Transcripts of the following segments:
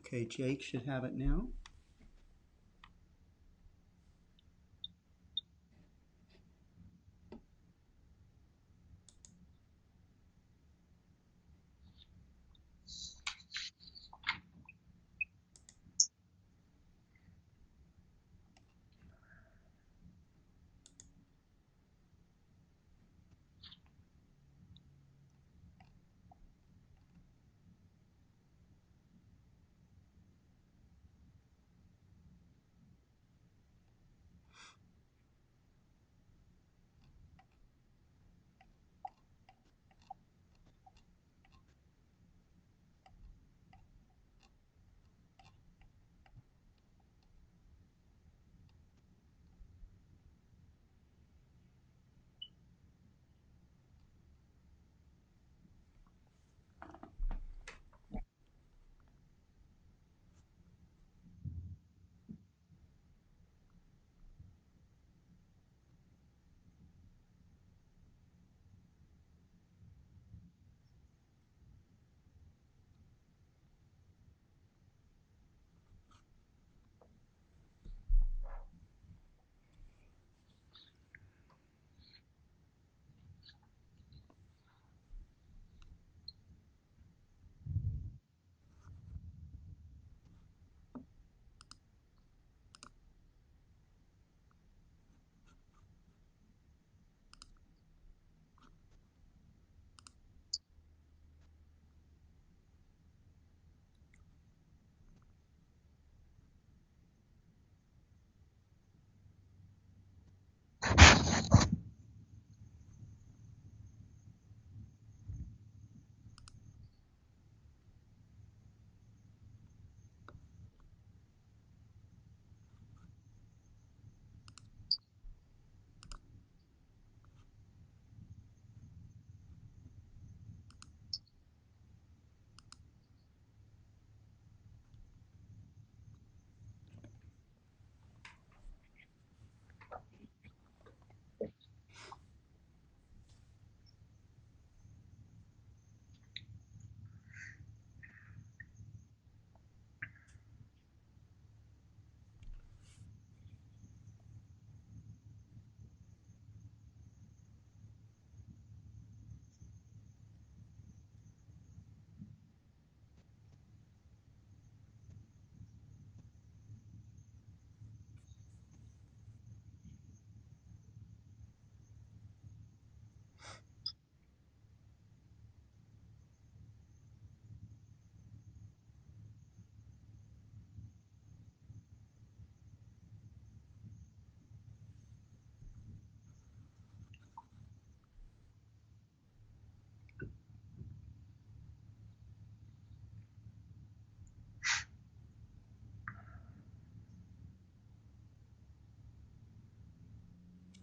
Okay, Jake should have it now.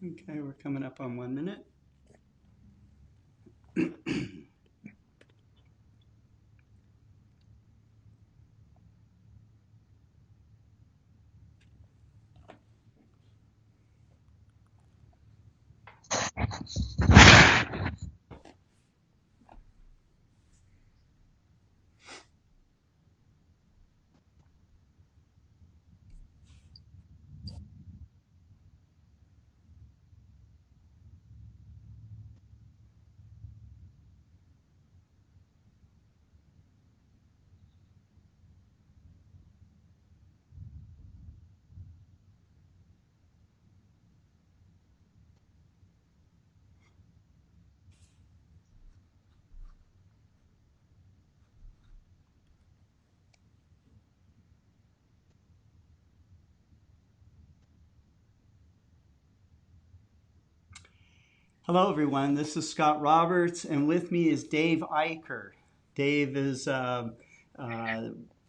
Okay, we're coming up on 1 minute. Hello, everyone. This is Scott Roberts, and with me is Dave Eicher. Dave is uh,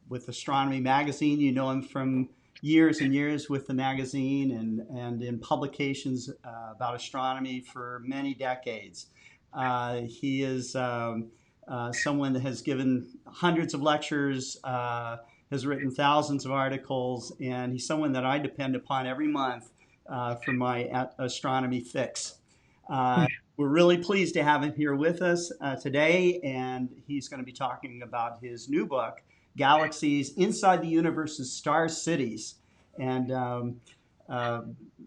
with Astronomy Magazine. You know him from years and years with the magazine and in publications about astronomy for many decades. He is someone that has given hundreds of lectures, has written thousands of articles, and he's someone that I depend upon every month for my astronomy fix. Uh, we're really pleased to have him here with us today, and he's going to be talking about his new book, galaxies inside the universe's star cities. And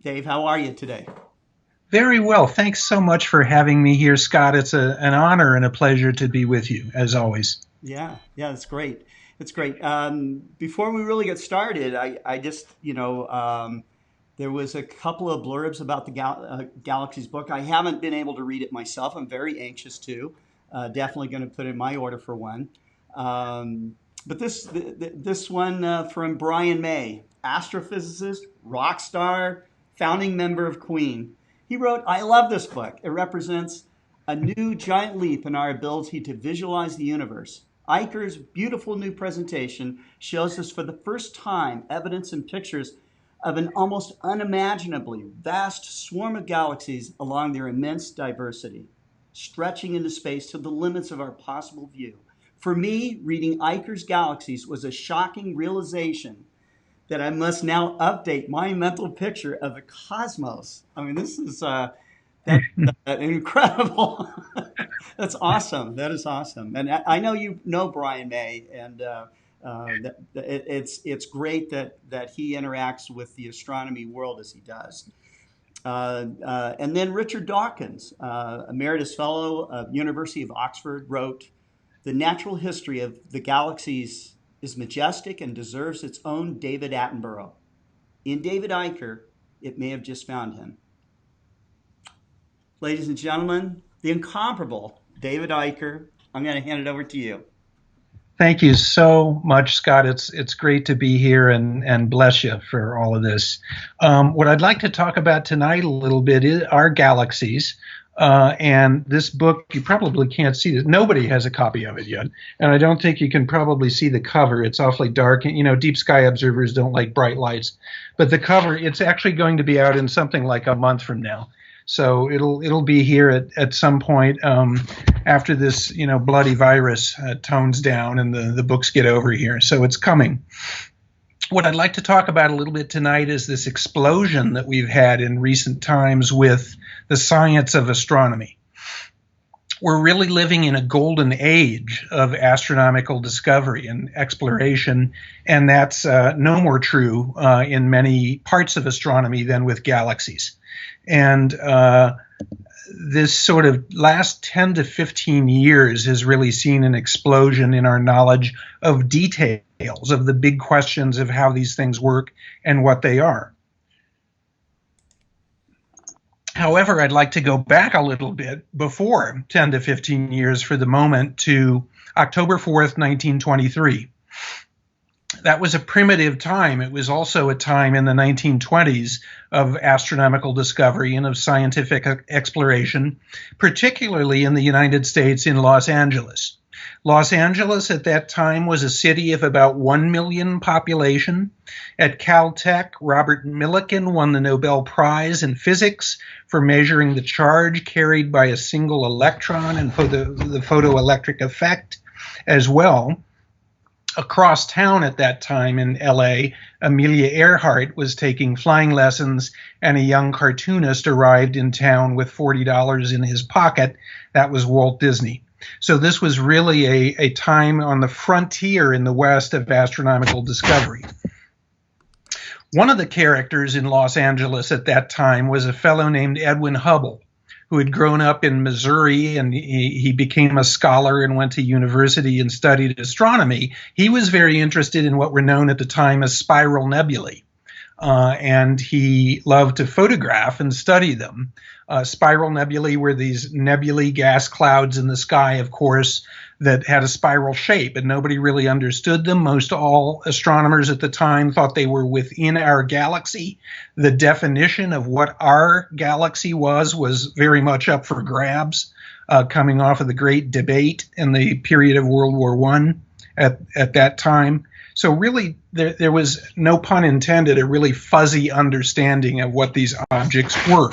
Dave, how are you today? Very well. Thanks so much for having me here, Scott. It's an honor and a pleasure to be with you, as always. Yeah, that's great. It's great. Before we really get started, I just, there was a couple of blurbs about the Galaxies book. I haven't been able to read it myself. I'm very anxious to. Definitely going to put in my order for one. But this one from Brian May, astrophysicist, rock star, founding member of Queen. He wrote, "I love this book. It represents a new giant leap in our ability to visualize the universe. Eicher's beautiful new presentation shows us for the first time evidence and pictures of an almost unimaginably vast swarm of galaxies along their immense diversity, stretching into space to the limits of our possible view. For me, reading Eicher's Galaxies was a shocking realization that I must now update my mental picture of the cosmos." I mean, this is incredible. That's awesome. That is awesome. And I know you know Brian May, and it's great that he interacts with the astronomy world as he does. And then Richard Dawkins, Emeritus Fellow of University of Oxford, wrote, "The natural history of the galaxies is majestic and deserves its own David Attenborough. In David Eicher, it may have just found him." Ladies and gentlemen, the incomparable David Eicher. I'm going to hand it over to you. Thank you so much, Scott. It's great to be here, and bless you for all of this. What I'd like to talk about tonight a little bit are galaxies. And this book, you probably can't see it. Nobody has a copy of it yet. And I don't think you can probably see the cover. It's awfully dark. And, deep sky observers don't like bright lights. But the cover, it's actually going to be out in something like a month from now. So it'll be here at some point after this, bloody virus tones down and the books get over here. So it's coming. What I'd like to talk about a little bit tonight is this explosion that we've had in recent times with the science of astronomy. We're really living in a golden age of astronomical discovery and exploration, and that's no more true in many parts of astronomy than with galaxies. And this sort of last 10 to 15 years has really seen an explosion in our knowledge of details of the big questions of how these things work and what they are. However, I'd like to go back a little bit before 10 to 15 years for the moment to October 4th, 1923. That was a primitive time. It was also a time in the 1920s of astronomical discovery and of scientific exploration, particularly in the United States in Los Angeles. Los Angeles at that time was a city of about 1 million population. At Caltech, Robert Millikan won the Nobel Prize in physics for measuring the charge carried by a single electron and the photoelectric effect as well. Across town at that time in LA, Amelia Earhart was taking flying lessons, and a young cartoonist arrived in town with $40 in his pocket. That was Walt Disney. So this was really a time on the frontier in the West of astronomical discovery. One of the characters in Los Angeles at that time was a fellow named Edwin Hubble, who had grown up in Missouri, and he became a scholar and went to university and studied astronomy. He was very interested in what were known at the time as spiral nebulae, and he loved to photograph and study them. Spiral nebulae were these nebulae, gas clouds in the sky, of course, that had a spiral shape, and nobody really understood them. Most all astronomers at the time thought they were within our galaxy. The definition of what our galaxy was very much up for grabs, coming off of the great debate in the period of World War I at that time. So really, there was, no pun intended, a really fuzzy understanding of what these objects were.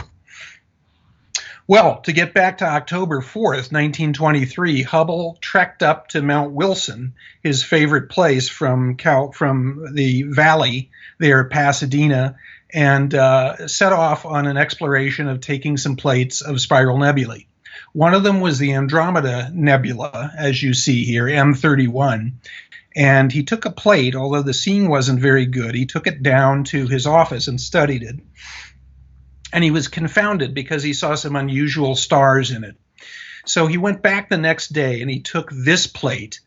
Well, to get back to October 4th, 1923, Hubble trekked up to Mount Wilson, his favorite place from the valley there at Pasadena, and set off on an exploration of taking some plates of spiral nebulae. One of them was the Andromeda Nebula, as you see here, M31. And he took a plate, although the seeing wasn't very good, he took it down to his office and studied it. And he was confounded because he saw some unusual stars in it. So he went back the next day and he took this plate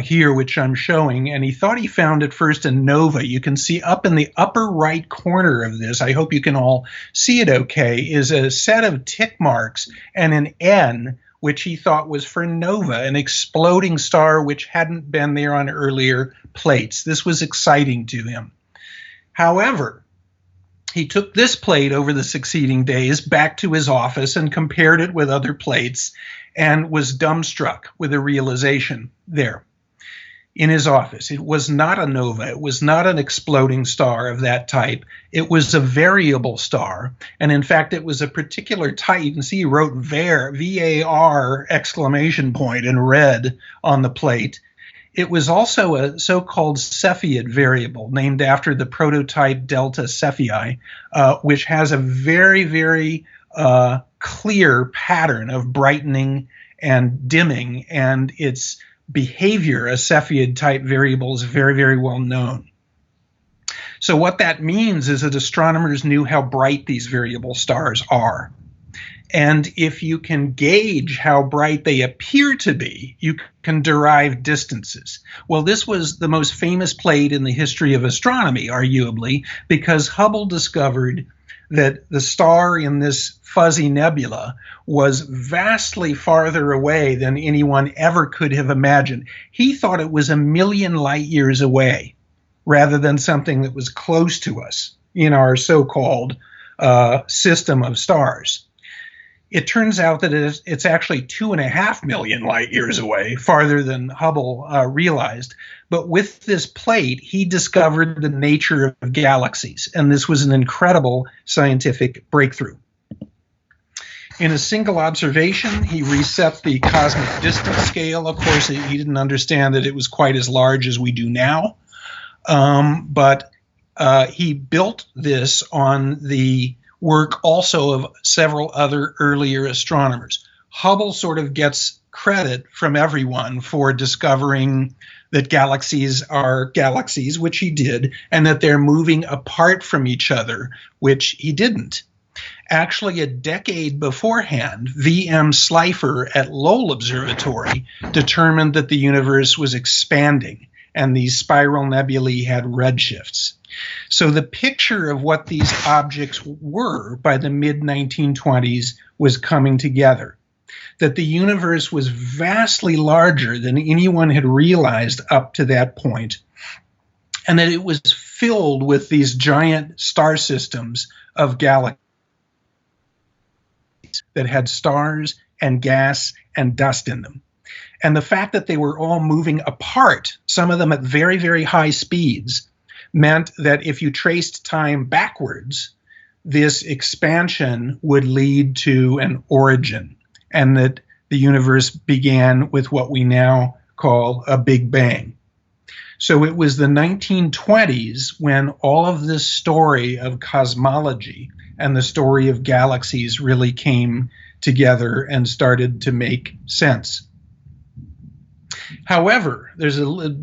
here, which I'm showing, and he thought he found at first a nova. You can see up in the upper right corner of this, I hope you can all see it okay, is a set of tick marks and an N, which he thought was for nova, an exploding star which hadn't been there on earlier plates. This was exciting to him. However, he took this plate over the succeeding days back to his office and compared it with other plates and was dumbstruck with a realization there in his office. It was not a nova. It was not an exploding star of that type. It was a variable star. And in fact, it was a particular type. You can see he wrote VAR exclamation point in red on the plate. It was also a so-called Cepheid variable named after the prototype Delta Cephei, which has a very, very clear pattern of brightening and dimming, and its behavior, a Cepheid type variable, is very, very well known. So what that means is that astronomers knew how bright these variable stars are. And if you can gauge how bright they appear to be, you can derive distances. Well, this was the most famous plate in the history of astronomy, arguably, because Hubble discovered that the star in this fuzzy nebula was vastly farther away than anyone ever could have imagined. He thought it was 1,000,000 light years away, rather than something that was close to us in our so-called system of stars. It turns out that it's actually 2.5 million light years away, farther than Hubble realized. But with this plate, he discovered the nature of galaxies, and this was an incredible scientific breakthrough. In a single observation, he reset the cosmic distance scale. Of course, he didn't understand that it was quite as large as we do now, but he built this on the work also of several other earlier astronomers. Hubble sort of gets credit from everyone for discovering that galaxies are galaxies, which he did, and that they're moving apart from each other, which he didn't. Actually, a decade beforehand, V.M. Slipher at Lowell Observatory determined that the universe was expanding, and these spiral nebulae had redshifts. So the picture of what these objects were by the mid-1920s was coming together, that the universe was vastly larger than anyone had realized up to that point, and that it was filled with these giant star systems of galaxies that had stars and gas and dust in them. And the fact that they were all moving apart, some of them at very, very high speeds, meant that if you traced time backwards, this expansion would lead to an origin, and that the universe began with what we now call a Big Bang. So it was the 1920s when all of this story of cosmology and the story of galaxies really came together and started to make sense. However,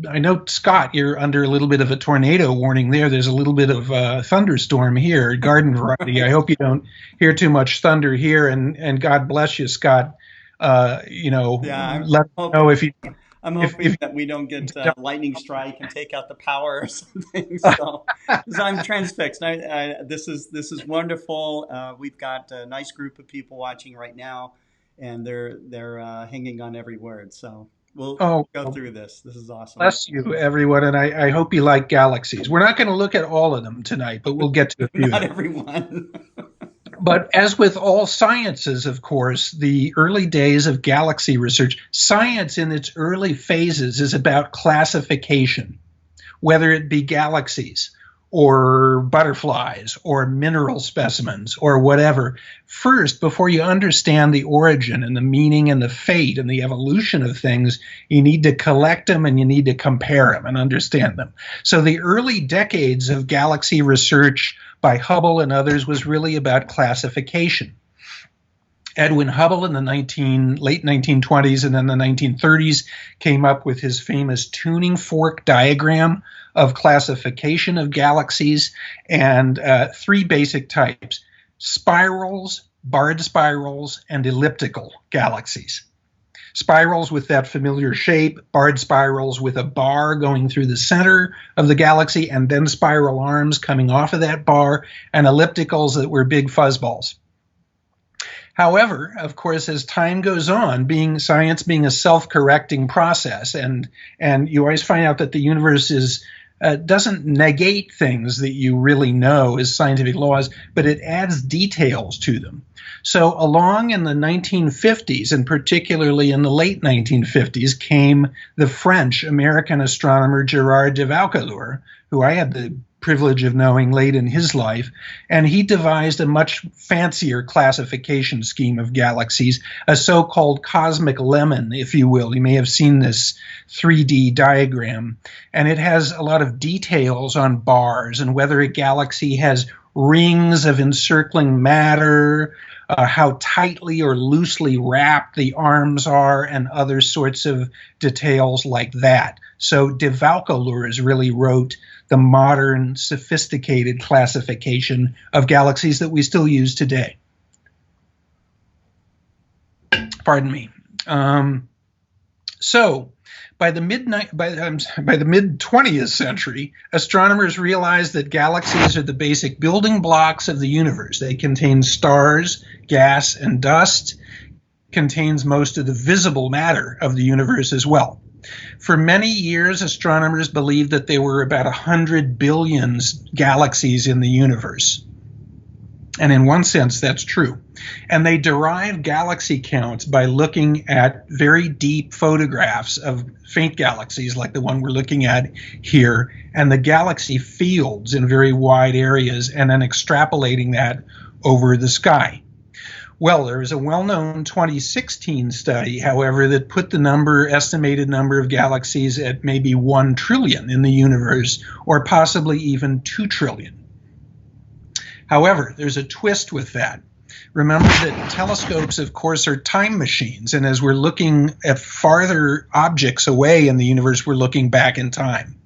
I know, Scott, you're under a little bit of a tornado warning there. There's a little bit of a thunderstorm here, garden variety. I hope you don't hear too much thunder here, and God bless you, Scott. Let me know if you... I'm hoping that we don't get lightning strike and take out the power or something. So, because I'm transfixed. This is wonderful. We've got a nice group of people watching right now, and they're hanging on every word. So we'll go through this. This is awesome. Bless you, everyone, and I hope you like galaxies. We're not going to look at all of them tonight, but we'll get to a few. Not everyone. But as with all sciences, of course, the early days of galaxy research, science in its early phases is about classification, whether it be galaxies or butterflies or mineral specimens or whatever. First, before you understand the origin and the meaning and the fate and the evolution of things, you need to collect them and you need to compare them and understand them. So the early decades of galaxy research by Hubble and others was really about classification. Edwin Hubble in the late 1920s and then the 1930s came up with his famous tuning fork diagram of classification of galaxies, and three basic types: spirals, barred spirals, and elliptical galaxies. Spirals with that familiar shape, barred spirals with a bar going through the center of the galaxy and then spiral arms coming off of that bar, and ellipticals that were big fuzzballs. However, of course, as time goes on, science being a self-correcting process, and you always find out that the universe doesn't negate things that you really know as scientific laws, but it adds details to them. So along in the 1950s, and particularly in the late 1950s, came the French-American astronomer Gerard de Vaucouleurs, who I had the privilege of knowing late in his life, and he devised a much fancier classification scheme of galaxies, a so-called cosmic lemon, if you will. You may have seen this 3D diagram, and it has a lot of details on bars and whether a galaxy has rings of encircling matter, how tightly or loosely wrapped the arms are, and other sorts of details like that. So de Vaucouleurs really wrote the modern, sophisticated classification of galaxies that we still use today. Pardon me. So by the mid 20th century, astronomers realized that galaxies are the basic building blocks of the universe. They contain stars, gas, and dust, contains most of the visible matter of the universe as well. For many years, astronomers believed that there were about 100 billion galaxies in the universe. And in one sense, that's true. And they derived galaxy counts by looking at very deep photographs of faint galaxies like the one we're looking at here, and the galaxy fields in very wide areas, and then extrapolating that over the sky. Well, there was a well-known 2016 study, however, that put the estimated number of galaxies at maybe 1 trillion in the universe, or possibly even 2 trillion. However, there's a twist with that. Remember that telescopes, of course, are time machines, and as we're looking at farther objects away in the universe, we're looking back in time.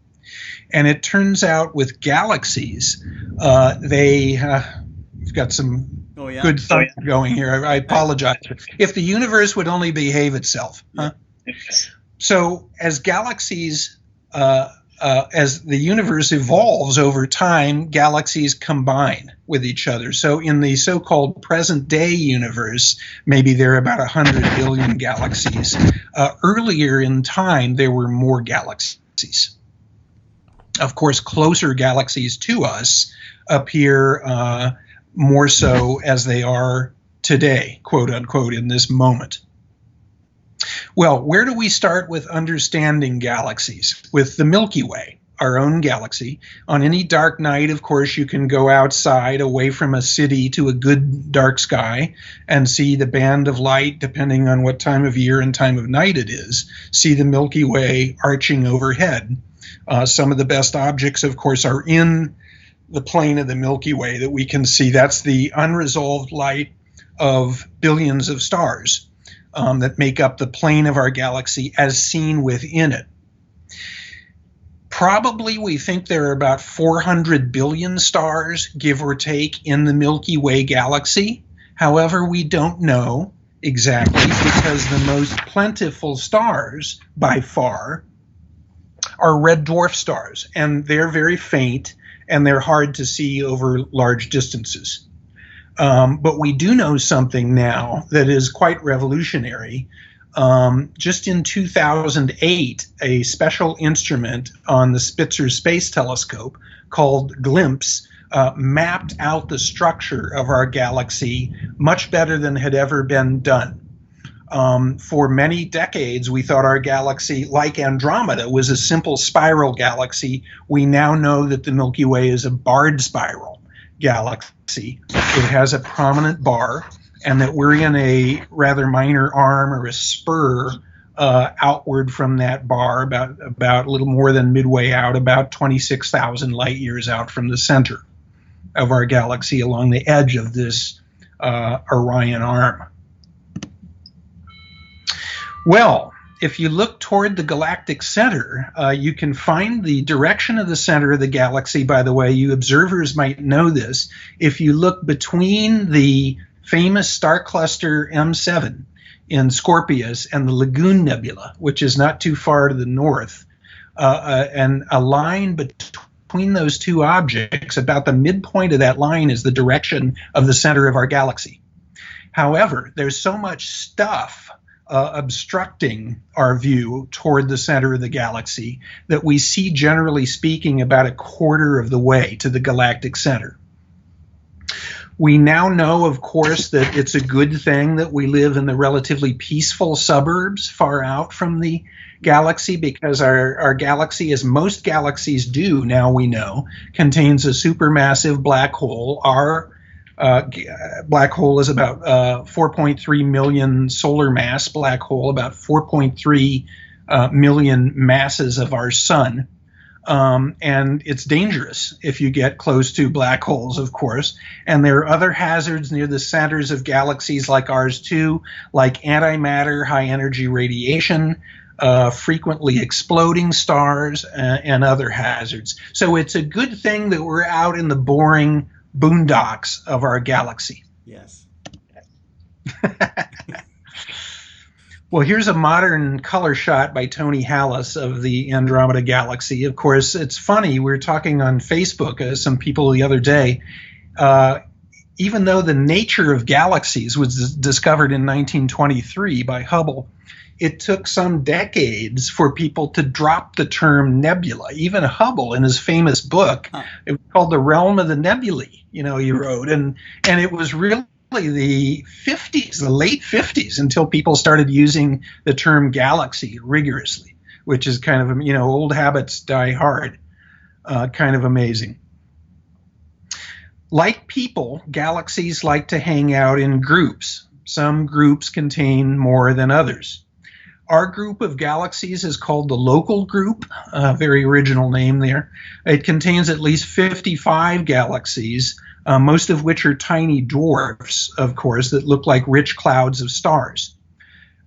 And it turns out with galaxies, we've got some good thunder going here. I apologize. If the universe would only behave itself. Huh? So as galaxies, as the universe evolves over time, galaxies combine with each other. So in the so-called present-day universe, maybe there are about 100 billion galaxies. Earlier in time, there were more galaxies. Of course, closer galaxies to us appear more so as they are today, quote unquote, in this moment. Well, where do we start with understanding galaxies? With the Milky Way, our own galaxy. On any dark night, of course, you can go outside away from a city to a good dark sky and see the band of light, depending on what time of year and time of night it is, see the Milky Way arching overhead. Some of the best objects, of course, are in the plane of the Milky Way that we can see. That's the unresolved light of billions of stars that make up the plane of our galaxy as seen within it. Probably we think there are about 400 billion stars, give or take, in the Milky Way galaxy. However, we don't know exactly because the most plentiful stars by far are red dwarf stars, and they're very faint and they're hard to see over large distances. But we do know something now that is quite revolutionary. Just in 2008, a special instrument on the Spitzer Space Telescope called GLIMPSE mapped out the structure of our galaxy much better than had ever been done. For many decades, we thought our galaxy, like Andromeda, was a simple spiral galaxy. We now know that the Milky Way is a barred spiral galaxy. It has a prominent bar, and that we're in a rather minor arm or a spur outward from that bar, about a little more than midway out, about 26,000 light years out from the center of our galaxy along the edge of this Orion arm. Well, if you look toward the galactic center, you can find the direction of the center of the galaxy. By the way, you observers might know this. If you look between the famous star cluster M7 in Scorpius and the Lagoon Nebula, which is not too far to the north, and a line between those two objects, about the midpoint of that line is the direction of the center of our galaxy. However, there's so much stuff obstructing our view toward the center of the galaxy that we see, generally speaking, about a quarter of the way to the galactic center. We now know, of course, that it's a good thing that we live in the relatively peaceful suburbs far out from the galaxy, because our galaxy, as most galaxies do now we know, contains a supermassive black hole. Our black hole is about 4.3 million solar mass black hole, about 4.3 million masses of our sun. And it's dangerous if you get close to black holes, of course. And there are other hazards near the centers of galaxies like ours too, like antimatter, high energy radiation, frequently exploding stars, and other hazards. So it's a good thing that we're out in the boring boondocks of our galaxy. Yes. Well, here's a modern color shot by Tony Hallis of the Andromeda Galaxy. Of course, it's funny, we were talking on Facebook, some people the other day, even though the nature of galaxies was discovered in 1923 by Hubble, it took some decades for people to drop the term nebula. Even Hubble, in his famous book, it was called The Realm of the Nebulae, he wrote, and it was really the 50s, the late 50s, until people started using the term galaxy rigorously, which is kind of, old habits die hard, kind of amazing. Like people, galaxies like to hang out in groups. Some groups contain more than others. Our group of galaxies is called the local group, very original name there. It contains at least 55 galaxies, most of which are tiny dwarfs, of course, that look like rich clouds of stars.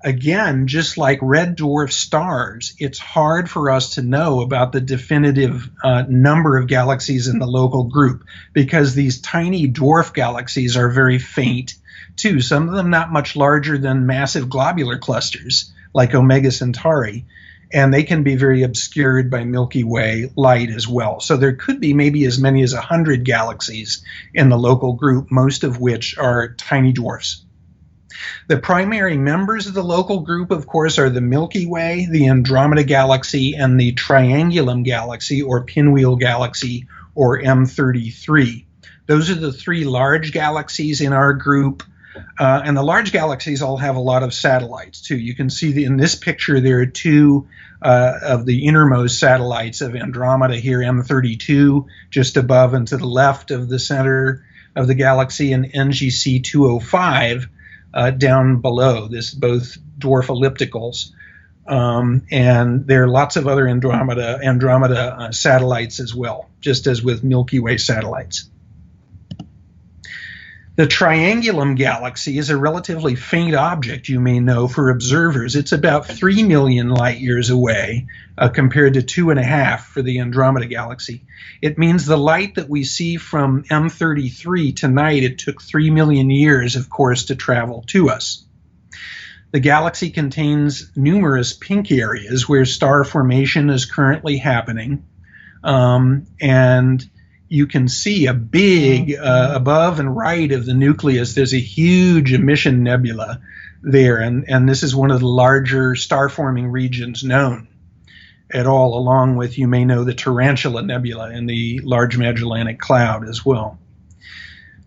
Again, just like red dwarf stars, it's hard for us to know about the definitive number of galaxies in the local group, because these tiny dwarf galaxies are very faint too, some of them not much larger than massive globular clusters like Omega Centauri, and they can be very obscured by Milky Way light as well. So there could be maybe as many as 100 galaxies in the local group, most of which are tiny dwarfs. The primary members of the local group, of course, are the Milky Way, the Andromeda Galaxy, and the Triangulum Galaxy, or Pinwheel Galaxy, or M33. Those are the three large galaxies in our group. And the large galaxies all have a lot of satellites, too. You can see in this picture there are two of the innermost satellites of Andromeda here, M32, just above and to the left of the center of the galaxy, and NGC 205 down below, both dwarf ellipticals. And there are lots of other Andromeda satellites as well, just as with Milky Way satellites. The Triangulum Galaxy is a relatively faint object, you may know, for observers. It's about 3 million light years away, compared to 2.5 for the Andromeda Galaxy. It means the light that we see from M33 tonight, it took 3 million years, of course, to travel to us. The galaxy contains numerous pink areas where star formation is currently happening, and you can see a big, above and right of the nucleus, there's a huge emission nebula there, and this is one of the larger star-forming regions known at all, along with, you may know, the Tarantula Nebula in the Large Magellanic Cloud as well.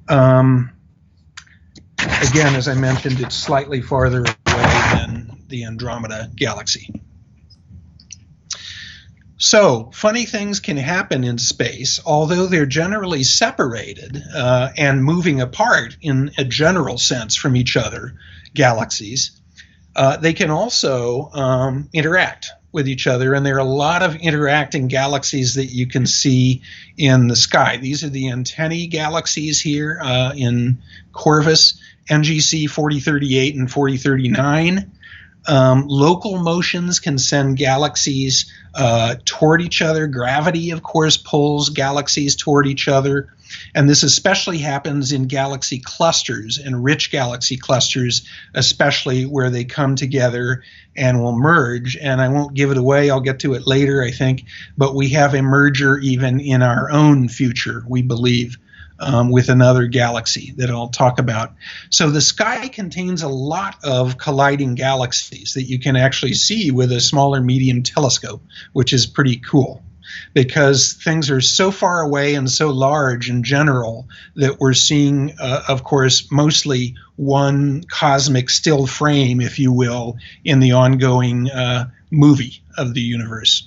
Again, as I mentioned, it's slightly farther away than the Andromeda Galaxy. So, funny things can happen in space, although they're generally separated and moving apart in a general sense from each other, galaxies. They can also interact with each other, and there are a lot of interacting galaxies that you can see in the sky. These are the antennae galaxies here in Corvus, NGC 4038 and 4039. Local motions can send galaxies toward each other. Gravity, of course, pulls galaxies toward each other. And this especially happens in galaxy clusters and rich galaxy clusters, especially where they come together and will merge. And I won't give it away. I'll get to it later, I think. But we have a merger even in our own future, we believe. With another galaxy that I'll talk about. So the sky contains a lot of colliding galaxies that you can actually see with a small or medium telescope, which is pretty cool because things are so far away and so large in general that we're seeing, of course, mostly one cosmic still frame, if you will, in the ongoing movie of the universe.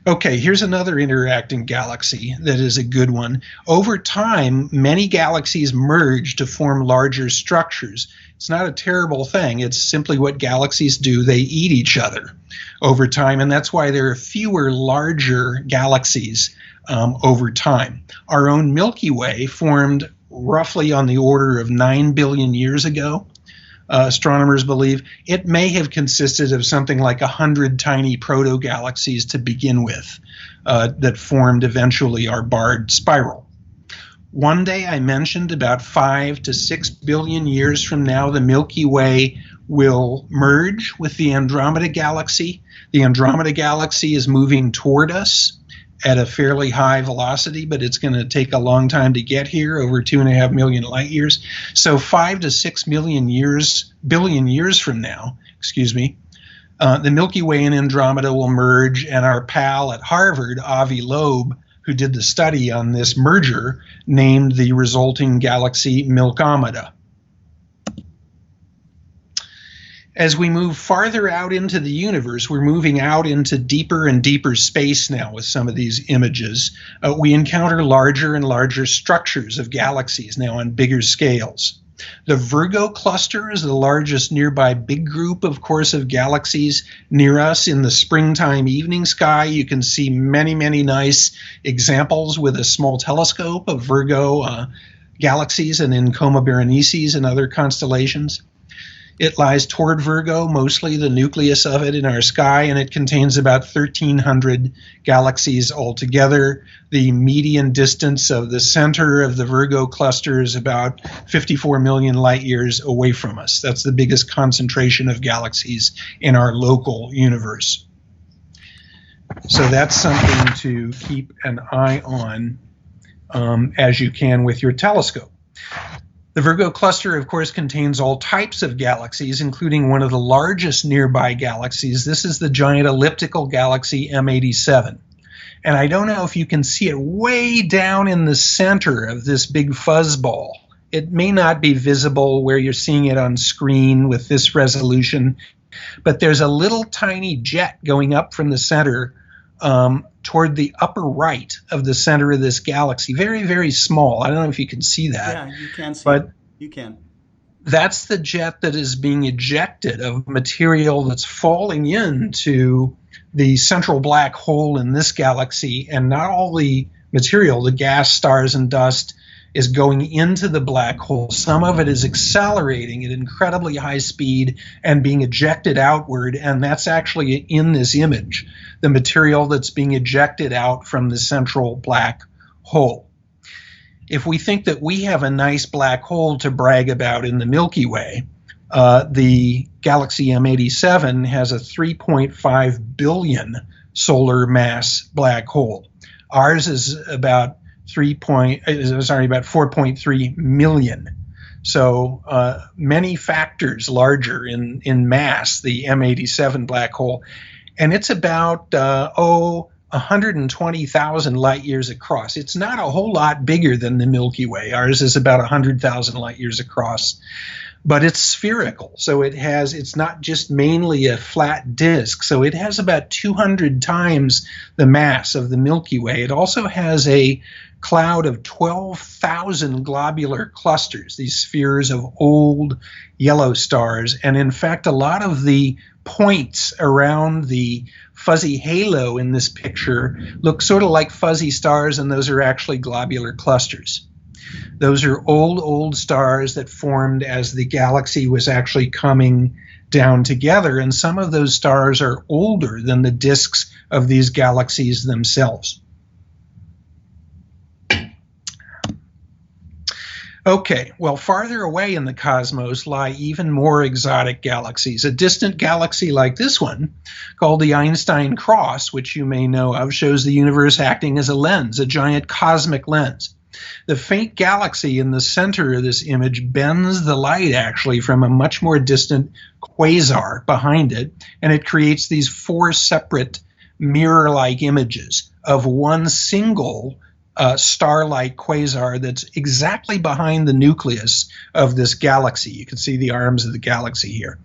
Okay, here's another interacting galaxy that is a good one. Over time, many galaxies merge to form larger structures. It's not a terrible thing. It's simply what galaxies do. They eat each other over time, and that's why there are fewer larger galaxies over time. Our own Milky Way formed roughly on the order of 9 billion years ago. Astronomers believe it may have consisted of something like 100 tiny proto-galaxies to begin with that formed eventually our barred spiral. One day I mentioned about 5 to 6 billion years from now, the Milky Way will merge with the Andromeda Galaxy. The Andromeda Galaxy is moving toward us at a fairly high velocity, but it's going to take a long time to get here, over 2.5 million light years. So 5 to 6 billion years from now, the Milky Way and Andromeda will merge, and our pal at Harvard, Avi Loeb, who did the study on this merger, named the resulting galaxy Milkomeda. As we move farther out into the universe, we're moving out into deeper and deeper space now with some of these images. We encounter larger and larger structures of galaxies now on bigger scales. The Virgo Cluster is the largest nearby big group, of course, of galaxies near us. In the springtime evening sky, you can see many, many nice examples with a small telescope of Virgo galaxies and in Coma Berenices and other constellations. It lies toward Virgo, mostly the nucleus of it in our sky, and it contains about 1,300 galaxies altogether. The median distance of the center of the Virgo cluster is about 54 million light years away from us. That's the biggest concentration of galaxies in our local universe. So that's something to keep an eye on as you can with your telescope. The Virgo cluster, of course, contains all types of galaxies, including one of the largest nearby galaxies. This is the giant elliptical galaxy M87. And I don't know if you can see it way down in the center of this big fuzzball. It may not be visible where you're seeing it on screen with this resolution, but there's a little tiny jet going up from the center toward the upper right of the center of this galaxy. Very, very small. I don't know if you can see that. Yeah, you can see but it. You can. That's the jet that is being ejected of material that's falling into the central black hole in this galaxy. And not all the material, the gas, stars, and dust, is going into the black hole. Some of it is accelerating at incredibly high speed and being ejected outward, and that's actually in this image, the material that's being ejected out from the central black hole. If we think that we have a nice black hole to brag about in the Milky Way, the galaxy M87 has a 3.5 billion solar mass black hole. Ours is about 4.3 million. So many factors larger in mass, the M87 black hole. And it's about, 120,000 light years across. It's not a whole lot bigger than the Milky Way. Ours is about 100,000 light years across. But it's spherical, so it's not just mainly a flat disk. So it has about 200 times the mass of the Milky Way. It also has a cloud of 12,000 globular clusters, these spheres of old yellow stars. And in fact, a lot of the points around the fuzzy halo in this picture look sort of like fuzzy stars, and those are actually globular clusters. Those are old stars that formed as the galaxy was actually coming down together, and some of those stars are older than the disks of these galaxies themselves. Okay, well, farther away in the cosmos lie even more exotic galaxies. A distant galaxy like this one, called the Einstein Cross, which you may know of, shows the universe acting as a lens, a giant cosmic lens. The faint galaxy in the center of this image bends the light actually from a much more distant quasar behind it, and it creates these four separate mirror-like images of one single star-like quasar that's exactly behind the nucleus of this galaxy. You can see the arms of the galaxy here.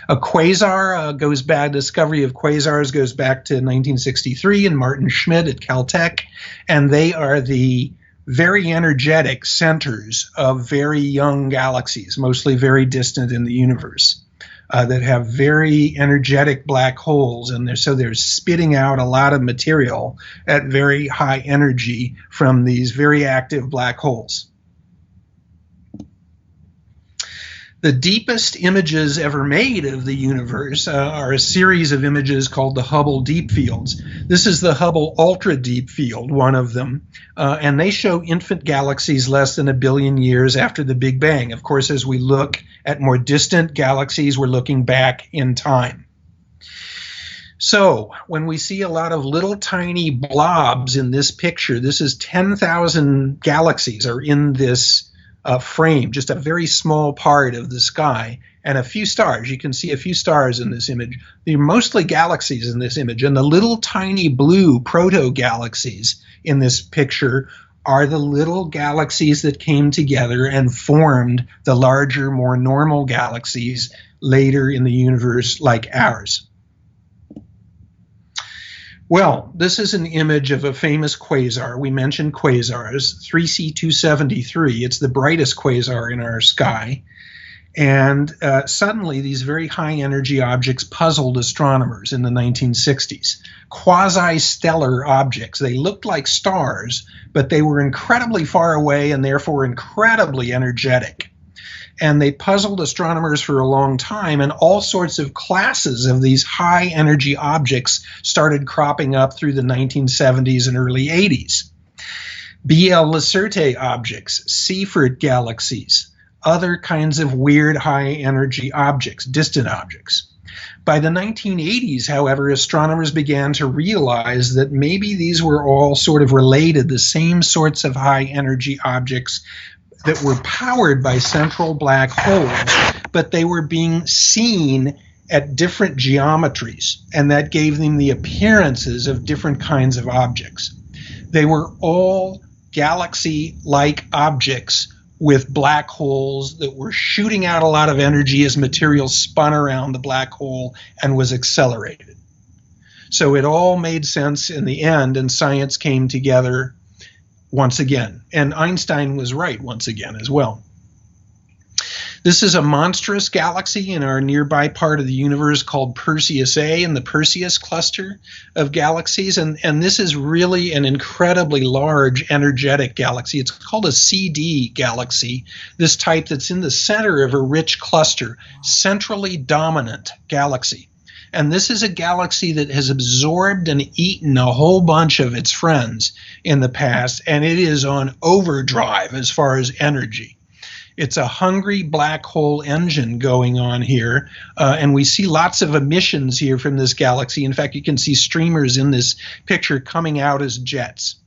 A quasar goes back, discovery of quasars goes back to 1963 and Martin Schmidt at Caltech, and they are the very energetic centers of very young galaxies, mostly very distant in the universe, that have very energetic black holes, and so they're spitting out a lot of material at very high energy from these very active black holes. The deepest images ever made of the universe are a series of images called the Hubble Deep Fields. This is the Hubble Ultra Deep Field, one of them, and they show infant galaxies less than 1 billion years after the Big Bang. Of course, as we look at more distant galaxies, we're looking back in time. So when we see a lot of little tiny blobs in this picture, this is 10,000 galaxies are in this frame, just a very small part of the sky, and a few stars. You can see a few stars in this image. They're mostly galaxies in this image, and the little tiny blue proto-galaxies in this picture are the little galaxies that came together and formed the larger, more normal galaxies later in the universe like ours. Well, this is an image of a famous quasar. We mentioned quasars, 3C273. It's the brightest quasar in our sky. And suddenly, these very high-energy objects puzzled astronomers in the 1960s. Quasi-stellar objects. They looked like stars, but they were incredibly far away and therefore incredibly energetic. And they puzzled astronomers for a long time, and all sorts of classes of these high-energy objects started cropping up through the 1970s and early 80s. BL Lacertae objects, Seyfert galaxies, other kinds of weird high-energy objects, distant objects. By the 1980s, however, astronomers began to realize that maybe these were all sort of related, the same sorts of high-energy objects that were powered by central black holes, but they were being seen at different geometries, and that gave them the appearances of different kinds of objects. They were all galaxy-like objects with black holes that were shooting out a lot of energy as material spun around the black hole and was accelerated. So it all made sense in the end, and science came together once again. And Einstein was right once again as well. This is a monstrous galaxy in our nearby part of the universe called Perseus A in the Perseus Cluster of galaxies. And this is really an incredibly large energetic galaxy. It's called a CD galaxy, this type that's in the center of a rich cluster, centrally dominant galaxy. And this is a galaxy that has absorbed and eaten a whole bunch of its friends in the past, and it is on overdrive as far as energy. It's a hungry black hole engine going on here, and we see lots of emissions here from this galaxy. In fact, you can see streamers in this picture coming out as jets.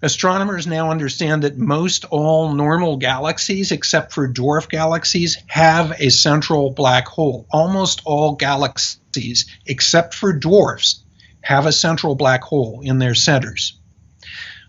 Astronomers now understand that most all normal galaxies, except for dwarf galaxies, have a central black hole. Almost all galaxies, except for dwarfs, have a central black hole in their centers.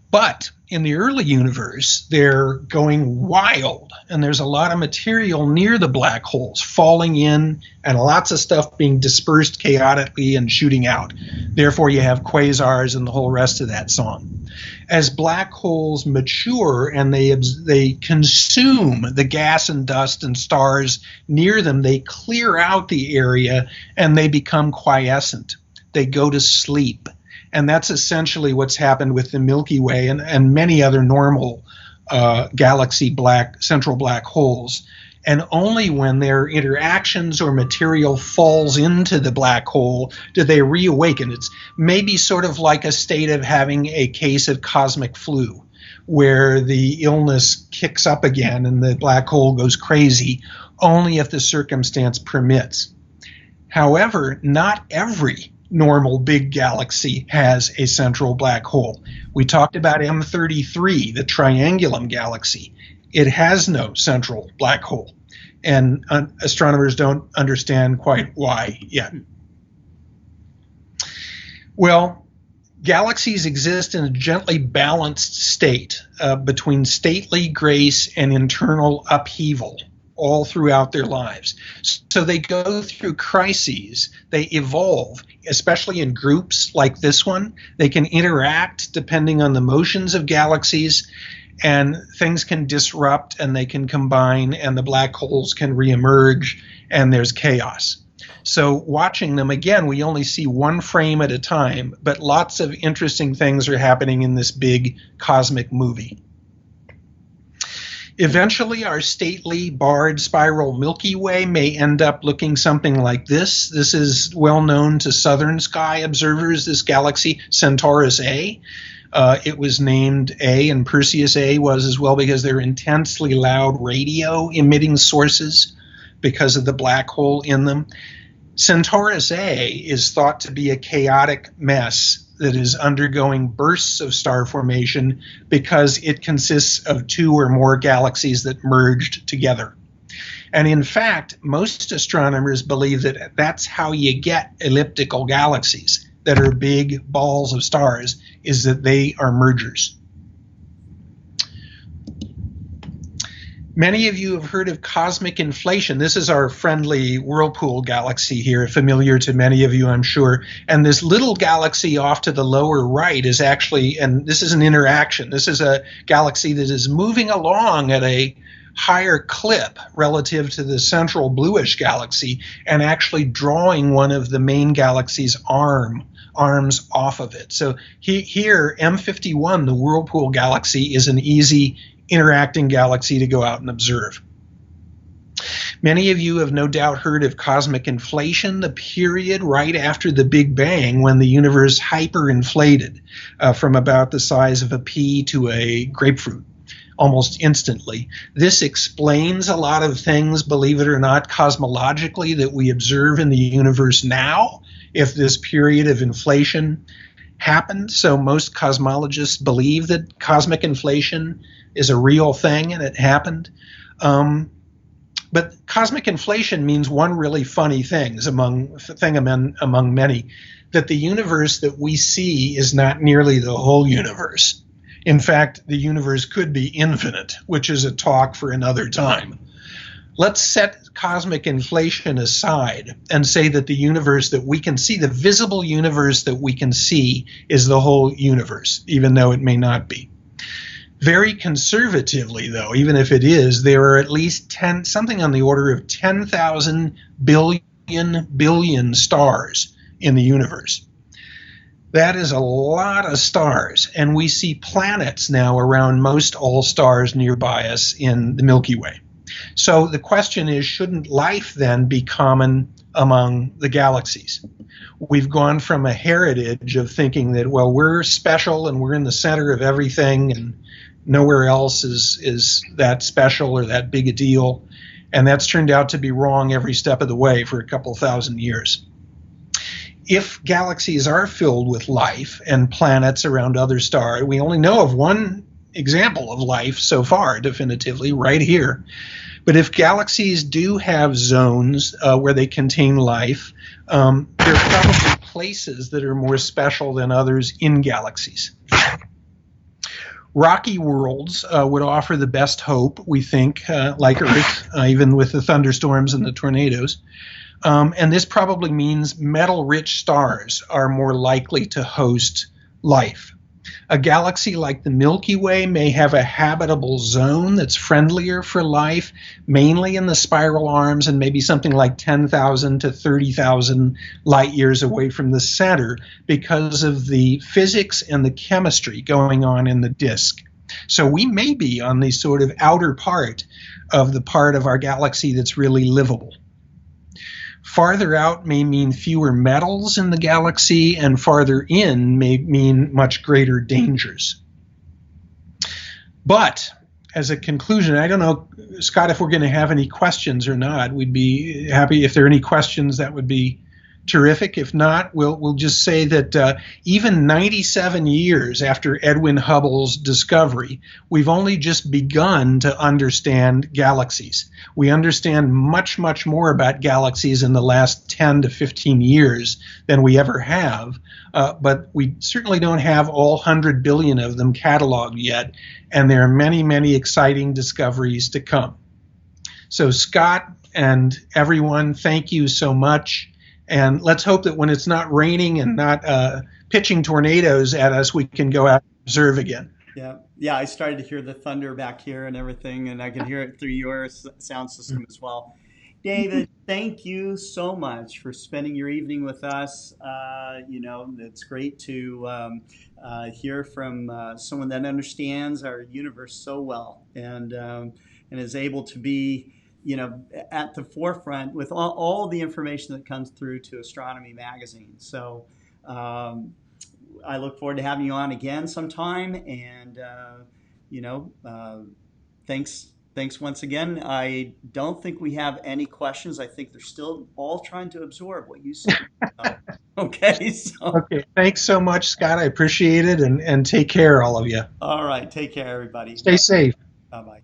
But in the early universe, they're going wild, and there's a lot of material near the black holes falling in, and lots of stuff being dispersed chaotically and shooting out. Therefore, you have quasars and the whole rest of that song. As black holes mature and they consume the gas and dust and stars near them, they clear out the area and they become quiescent. They go to sleep. And that's essentially what's happened with the Milky Way and many other normal galaxy central black holes. And only when their interactions or material falls into the black hole do they reawaken. It's maybe sort of like a state of having a case of cosmic flu, where the illness kicks up again and the black hole goes crazy, only if the circumstance permits. However, not every normal big galaxy has a central black hole. We talked about M33, the Triangulum galaxy. It has no central black hole, and astronomers don't understand quite why yet. Well, galaxies exist in a gently balanced state between stately grace and internal upheaval all throughout their lives. So they go through crises, they evolve, especially in groups like this one. They can interact depending on the motions of galaxies, and things can disrupt and they can combine, and the black holes can reemerge, and there's chaos. So watching them, again, we only see one frame at a time, but lots of interesting things are happening in this big cosmic movie. Eventually, our stately barred spiral Milky Way may end up looking something like this. This is well known to southern sky observers, this galaxy, Centaurus A. It was named A, and Perseus A was as well, because they're intensely loud radio emitting sources because of the black hole in them. Centaurus A is thought to be a chaotic mess that is undergoing bursts of star formation because it consists of two or more galaxies that merged together. And in fact, most astronomers believe that that's how you get elliptical galaxies that are big balls of stars, is that they are mergers. Many of you have heard of cosmic inflation. This is our friendly Whirlpool Galaxy here, familiar to many of you, I'm sure. And this little galaxy off to the lower right is actually, and this is an interaction, this is a galaxy that is moving along at a higher clip relative to the central bluish galaxy, and actually drawing one of the main galaxy's arms off of it. So here, M51, the Whirlpool Galaxy, is an easy interacting galaxy to go out and observe. Many of you have no doubt heard of cosmic inflation, the period right after the Big Bang when the universe hyperinflated from about the size of a pea to a grapefruit almost instantly. This explains a lot of things, believe it or not, cosmologically, that we observe in the universe now, if this period of inflation happened. So most cosmologists believe that cosmic inflation is a real thing and it happened. But cosmic inflation means one really funny thing among many, that the universe that we see is not nearly the whole universe. In fact, the universe could be infinite, which is a talk for another time. Let's set cosmic inflation aside and say that the universe that we can see, the visible universe that we can see, is the whole universe, even though it may not be. Very conservatively, though, even if it is, there are at least something on the order of 10,000 billion stars in the universe. That is a lot of stars, and we see planets now around most all stars nearby us in the Milky Way. So the question is, shouldn't life then be common among the galaxies? We've gone from a heritage of thinking that, well, we're special and we're in the center of everything and nowhere else is that special or that big a deal. And that's turned out to be wrong every step of the way for a couple thousand years. If galaxies are filled with life and planets around other stars, we only know of one example of life so far, definitively, right here. But if galaxies do have zones where they contain life, there are probably places that are more special than others in galaxies. Rocky worlds would offer the best hope, we think, like Earth, even with the thunderstorms and the tornadoes. And this probably means metal-rich stars are more likely to host life. A galaxy like the Milky Way may have a habitable zone that's friendlier for life, mainly in the spiral arms and maybe something like 10,000 to 30,000 light years away from the center because of the physics and the chemistry going on in the disk. So we may be on the sort of outer part of our galaxy that's really livable. Farther out may mean fewer metals in the galaxy, and farther in may mean much greater dangers. But as a conclusion, I don't know, Scott, if we're going to have any questions or not. We'd be happy if there are any questions. That would be terrific. If not, we'll just say that even 97 years after Edwin Hubble's discovery, we've only just begun to understand galaxies. We understand much, much more about galaxies in the last 10 to 15 years than we ever have, but we certainly don't have all 100 billion of them cataloged yet, and there are many, many exciting discoveries to come. So Scott and everyone, thank you so much. And let's hope that when it's not raining and not pitching tornadoes at us, we can go out and observe again. Yeah. I started to hear the thunder back here and everything, and I can hear it through your sound system as well. David, thank you so much for spending your evening with us. It's great to hear from someone that understands our universe so well and is able to be at the forefront with all the information that comes through to Astronomy magazine. So I look forward to having you on again sometime. And, thanks once again. I don't think we have any questions. I think they're still all trying to absorb what you said. Okay. Okay. Thanks so much, Scott. I appreciate it. And take care, all of you. All right. Take care, everybody. Stay safe. Bye-bye.